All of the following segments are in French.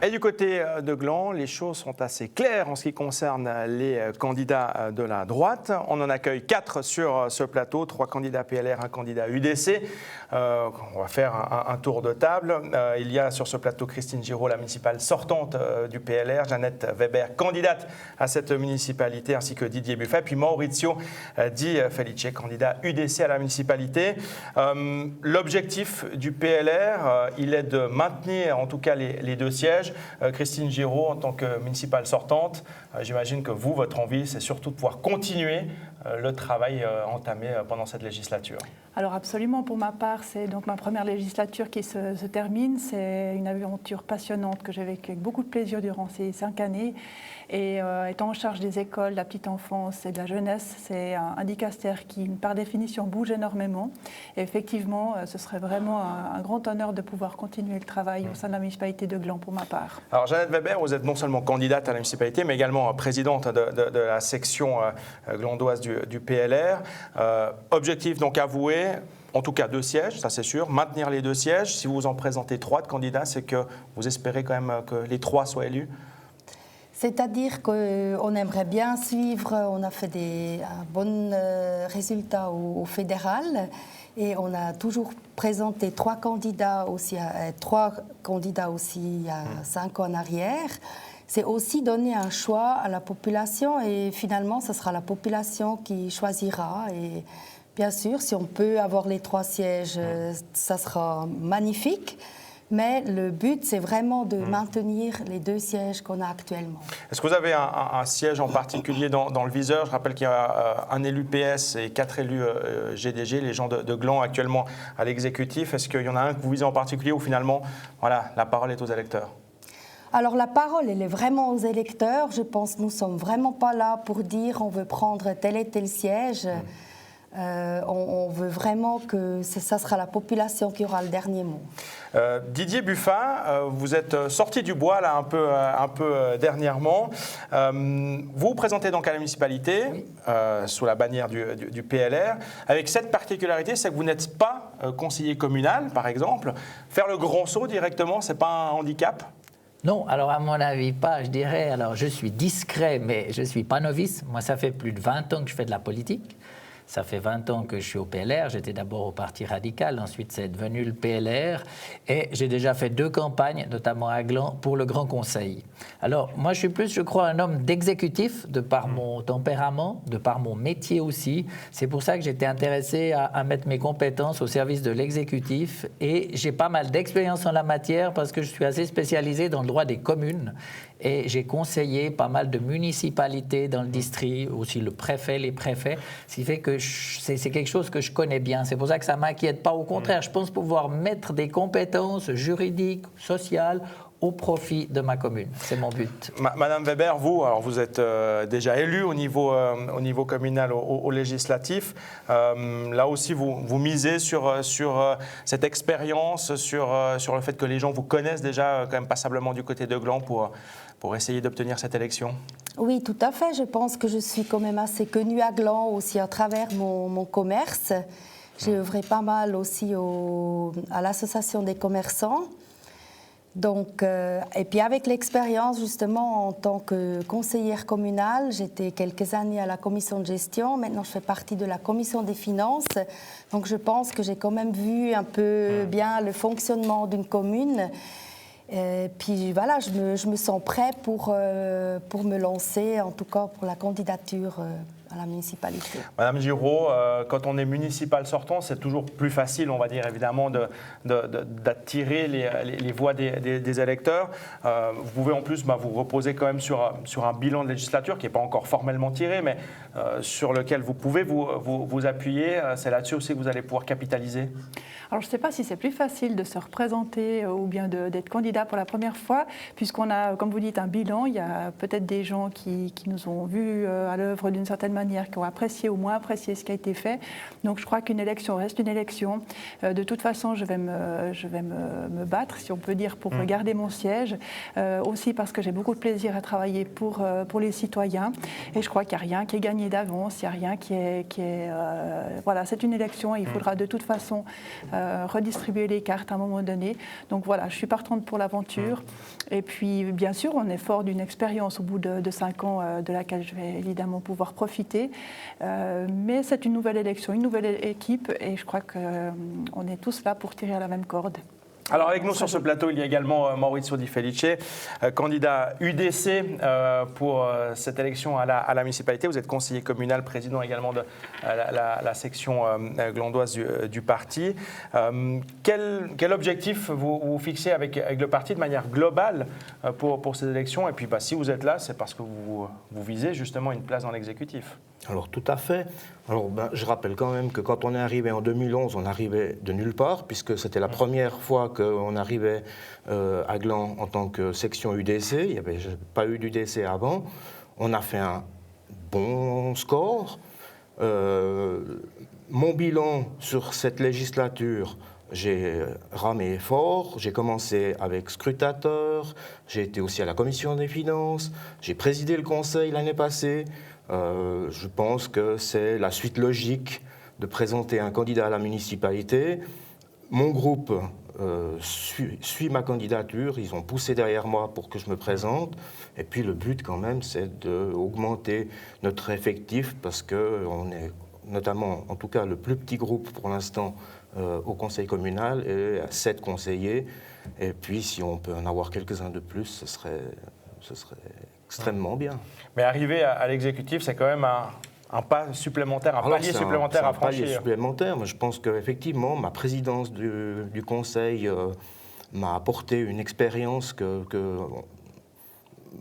Et du côté de Gland, les choses sont assez claires en ce qui concerne les candidats de la droite. On en accueille 4 sur ce plateau, 3 candidats PLR, 1 candidat UDC. On va faire un tour de table. Il y a sur ce plateau Christine Giraud, la municipale sortante du PLR, Jeannette Weber, candidate à cette municipalité, ainsi que Didier Buffet, puis Maurizio Di Felice, candidat UDC à la municipalité. L'objectif du PLR, il est de maintenir en tout cas les 2 sièges. Christine Giraud, en tant que municipale sortante, j'imagine que vous, votre envie, c'est surtout de pouvoir continuer le travail entamé pendant cette législature. Alors absolument, pour ma part, c'est donc ma première législature qui se termine. C'est une aventure passionnante que j'ai vécue avec beaucoup de plaisir durant ces 5 années. Et étant en charge des écoles, de la petite enfance et de la jeunesse, c'est un dicastère qui, par définition, bouge énormément. Et effectivement, ce serait vraiment un grand honneur de pouvoir continuer le travail au sein de la municipalité de Gland pour ma part. Alors Jeannette Weber, vous êtes non seulement candidate à la municipalité, mais également présidente de la section glandoise du PLR. Objectif donc avoué, en tout cas 2 sièges, ça c'est sûr. Maintenir les 2 sièges. Si vous en présentez 3 de candidats, c'est que vous espérez quand même que les 3 soient élus? C'est-à-dire qu'on aimerait bien suivre, on a fait un bon résultat au fédéral et on a toujours présenté 3 candidats aussi, il y a 5 ans en arrière. C'est aussi donner un choix à la population et finalement, ce sera la population qui choisira. Et bien sûr, si on peut avoir les 3 sièges, ça sera magnifique. Mais le but, c'est vraiment de maintenir les 2 sièges qu'on a actuellement. Est-ce que vous avez un siège en particulier dans le viseur? Je rappelle qu'il y a un élu PS et 4 élus GDG, les gens de Gland actuellement à l'exécutif. Est-ce qu'il y en a un que vous visez en particulier ou finalement, voilà, la parole est aux électeurs? Alors la parole, elle est vraiment aux électeurs. Je pense que nous ne sommes vraiment pas là pour dire on veut prendre tel et tel siège. On veut vraiment que ça sera la population qui aura le dernier mot. Didier Buffet, vous êtes sorti du bois là un peu dernièrement. Vous vous présentez donc à la municipalité, oui, sous la bannière du PLR, avec cette particularité, c'est que vous n'êtes pas conseiller communal, par exemple. Faire le grand saut directement, c'est pas un handicap? Non, alors à mon avis pas, je dirais. Alors je suis discret, mais je ne suis pas novice. Moi, ça fait plus de 20 ans que je fais de la politique. Ça fait 20 ans que je suis au PLR, j'étais d'abord au Parti radical, ensuite c'est devenu le PLR et j'ai déjà fait 2 campagnes, notamment à Gland, pour le Grand Conseil. Alors moi je suis plus, je crois, un homme d'exécutif, de par mon tempérament, de par mon métier aussi. C'est pour ça que j'étais intéressé à mettre mes compétences au service de l'exécutif et j'ai pas mal d'expérience en la matière parce que je suis assez spécialisé dans le droit des communes. Et j'ai conseillé pas mal de municipalités dans le district, aussi le préfet, les préfets, ce qui fait que c'est quelque chose que je connais bien. C'est pour ça que ça ne m'inquiète pas. Au contraire, je pense pouvoir mettre des compétences juridiques, sociales, au profit de ma commune. C'est mon but. Madame Weber, vous êtes déjà élue au niveau communal, au législatif. Là aussi, vous misez sur cette expérience, sur le fait que les gens vous connaissent déjà quand même passablement du côté de Gland pour essayer d'obtenir cette élection? Oui, tout à fait. Je pense que je suis quand même assez connue à Gland aussi à travers mon commerce. J'ai œuvré pas mal aussi à l'association des commerçants. Donc, et puis avec l'expérience justement en tant que conseillère communale, j'étais quelques années à la commission de gestion, maintenant je fais partie de la commission des finances, donc je pense que j'ai quand même vu un peu bien le fonctionnement d'une commune. Puis voilà, je me sens prêt pour me lancer, en tout cas pour la candidature à la municipalité. Madame Giraud, quand on est municipal sortant, c'est toujours plus facile, on va dire évidemment, d'attirer les voix des électeurs. Vous pouvez en plus vous reposer quand même sur un bilan de législature qui n'est pas encore formellement tiré, mais sur lequel vous pouvez vous appuyer. C'est là-dessus aussi que vous allez pouvoir capitaliser. Alors je ne sais pas si c'est plus facile de se représenter ou bien d'être candidat pour la première fois, puisqu'on a, comme vous dites, un bilan. Il y a peut-être des gens qui nous ont vus à l'œuvre d'une certaine manière manière, qui ont apprécié ou moins apprécié ce qui a été fait. Donc je crois qu'une élection reste une élection. De toute façon, je vais me battre, si on peut dire, pour garder mon siège. Aussi parce que j'ai beaucoup de plaisir à travailler pour les citoyens. Et je crois qu'il n'y a rien qui est gagné d'avance, il n'y a rien qui est voilà, c'est une élection et il faudra de toute façon redistribuer les cartes à un moment donné. Donc voilà, je suis partante pour l'aventure. Et puis, bien sûr, on est fort d'une expérience au bout de 5 ans de laquelle je vais évidemment pouvoir profiter. Mais c'est une nouvelle élection, une nouvelle équipe et je crois qu'on est tous là pour tirer à la même corde. Alors avec nous sur ce plateau, il y a également Maurizio Di Felice, candidat UDC pour cette élection à la municipalité. Vous êtes conseiller communal, président également de la section glandoise du parti. Quel objectif vous fixez avec le parti de manière globale pour ces élections? Et puis si vous êtes là, c'est parce que vous visez justement une place dans l'exécutif. Alors tout à fait. Alors je rappelle quand même que quand on est arrivé en 2011, on arrivait de nulle part, puisque c'était la première fois qu'on arrivait à Gland en tant que section UDC. Il n'y avait pas eu d'UDC avant. On a fait un bon score. Mon bilan sur cette législature, j'ai ramé fort. J'ai commencé avec scrutateur. J'ai été aussi à la commission des finances. J'ai présidé le conseil l'année passée. Je pense que c'est la suite logique de présenter un candidat à la municipalité. Mon groupe suit ma candidature, ils ont poussé derrière moi pour que je me présente. Et puis le but quand même, c'est d'augmenter notre effectif parce qu'on est notamment, en tout cas le plus petit groupe pour l'instant au conseil communal et à 7 conseillers. Et puis si on peut en avoir quelques-uns de plus, ce serait extrêmement bien. Mais arriver à l'exécutif, c'est quand même un pas supplémentaire, un palier supplémentaire à franchir. Un palier supplémentaire, mais je pense qu'effectivement, ma présidence du conseil m'a apporté une expérience que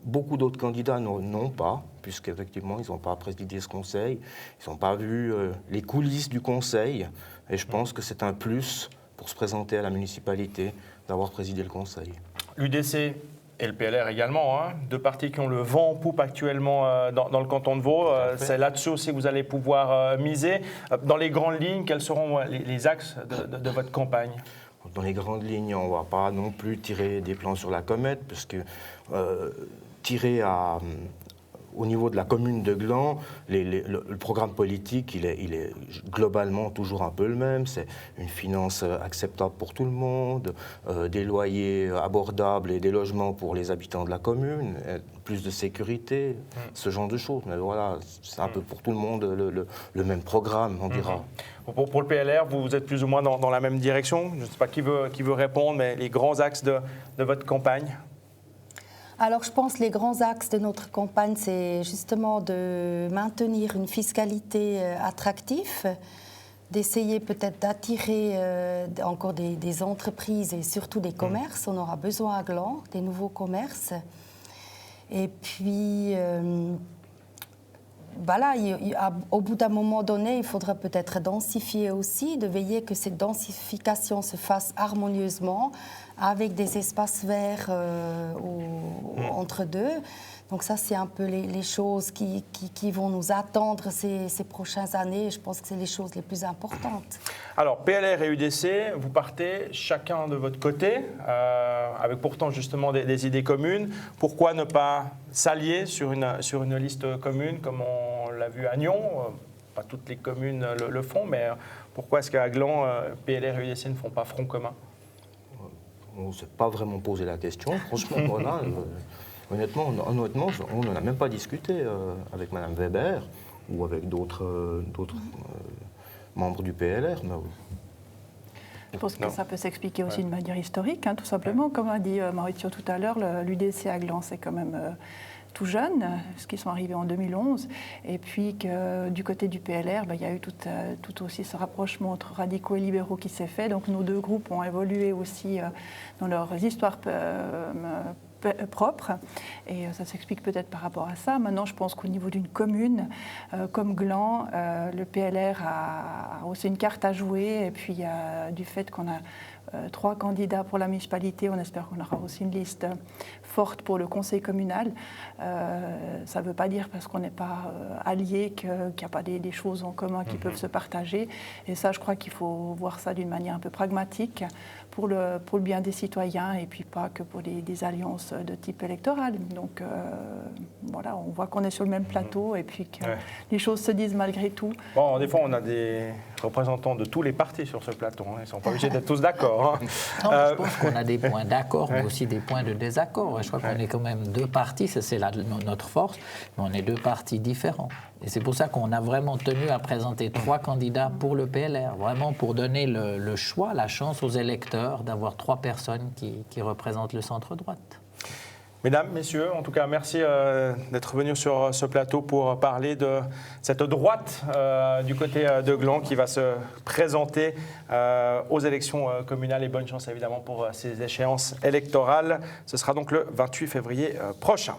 beaucoup d'autres candidats n'ont pas, puisqu'effectivement, ils n'ont pas présidé ce conseil, ils n'ont pas vu les coulisses du conseil, et je pense que c'est un plus pour se présenter à la municipalité d'avoir présidé le conseil. L'UDC et le PLR également, deux partis qui ont le vent en poupe actuellement dans le canton de Vaud. C'est là-dessus aussi que vous allez pouvoir miser. Dans les grandes lignes, quels seront les axes de votre campagne? Dans les grandes lignes, on ne va pas non plus tirer des plans sur la comète, parce que tirer au niveau de la commune de Gland, le programme politique, il est globalement toujours un peu le même. C'est une finance acceptable pour tout le monde, des loyers abordables et des logements pour les habitants de la commune, plus de sécurité, ce genre de choses. Mais voilà, c'est un peu pour tout le monde le même programme, on dira. Pour le PLR, vous êtes plus ou moins dans la même direction. Je ne sais pas qui veut répondre, mais les grands axes de votre campagne? Alors, je pense que les grands axes de notre campagne, c'est justement de maintenir une fiscalité attractive, d'essayer peut-être d'attirer encore des entreprises et surtout des commerces. On aura besoin à Gland, des nouveaux commerces. Et puis, voilà, au bout d'un moment donné, il faudra peut-être densifier aussi, de veiller que cette densification se fasse harmonieusement, avec des espaces verts entre deux. Donc ça, c'est un peu les choses qui vont nous attendre ces prochaines années. Je pense que c'est les choses les plus importantes. Alors, PLR et UDC, vous partez chacun de votre côté, avec pourtant justement des idées communes. Pourquoi ne pas s'allier sur une liste commune, comme on l'a vu à Nyon? Pas toutes les communes le font, mais pourquoi est-ce qu'à Gland, PLR et UDC ne font pas front commun? On ne s'est pas vraiment posé la question, franchement. Voilà, honnêtement, on n'en a même pas discuté avec Mme Weber ou avec d'autres membres du PLR. Mais... Je pense que ça peut s'expliquer aussi d'une manière historique, tout simplement. Comme a dit Maurizio tout à l'heure, l'UDC à Gland, c'est quand même tout jeune, parce qu'ils sont arrivés en 2011. Et puis que du côté du PLR, il y a eu tout aussi ce rapprochement entre radicaux et libéraux qui s'est fait. Donc nos deux groupes ont évolué aussi dans leurs histoires propres. Et ça s'explique peut-être par rapport à ça. Maintenant, je pense qu'au niveau d'une commune comme Gland, le PLR a aussi une carte à jouer. Et puis du fait qu'on a 3 candidats pour la municipalité. On espère qu'on aura aussi une liste forte pour le conseil communal. Ça ne veut pas dire parce qu'on n'est pas alliés qu'il n'y a pas des choses en commun qui peuvent se partager. Et ça, je crois qu'il faut voir ça d'une manière un peu pragmatique pour le bien des citoyens et puis pas que pour des alliances de type électoral. Donc voilà, on voit qu'on est sur le même plateau et puis que les choses se disent malgré tout. Bon, des fois, on a des représentants de tous les partis sur ce plateau. Ils ne sont pas obligés d'être tous d'accord. Non, mais je pense qu'on a des points d'accord, mais aussi des points de désaccord. Je crois qu'on est quand même 2 partis, ça c'est notre force, mais on est 2 partis différents. Et c'est pour ça qu'on a vraiment tenu à présenter 3 candidats pour le PLR, vraiment pour donner le choix, la chance aux électeurs d'avoir 3 personnes qui représentent le centre-droite. Mesdames, messieurs, en tout cas, merci d'être venus sur ce plateau pour parler de cette droite du côté de Gland qui va se présenter aux élections communales et bonne chance évidemment pour ces échéances électorales. Ce sera donc le 28 février prochain.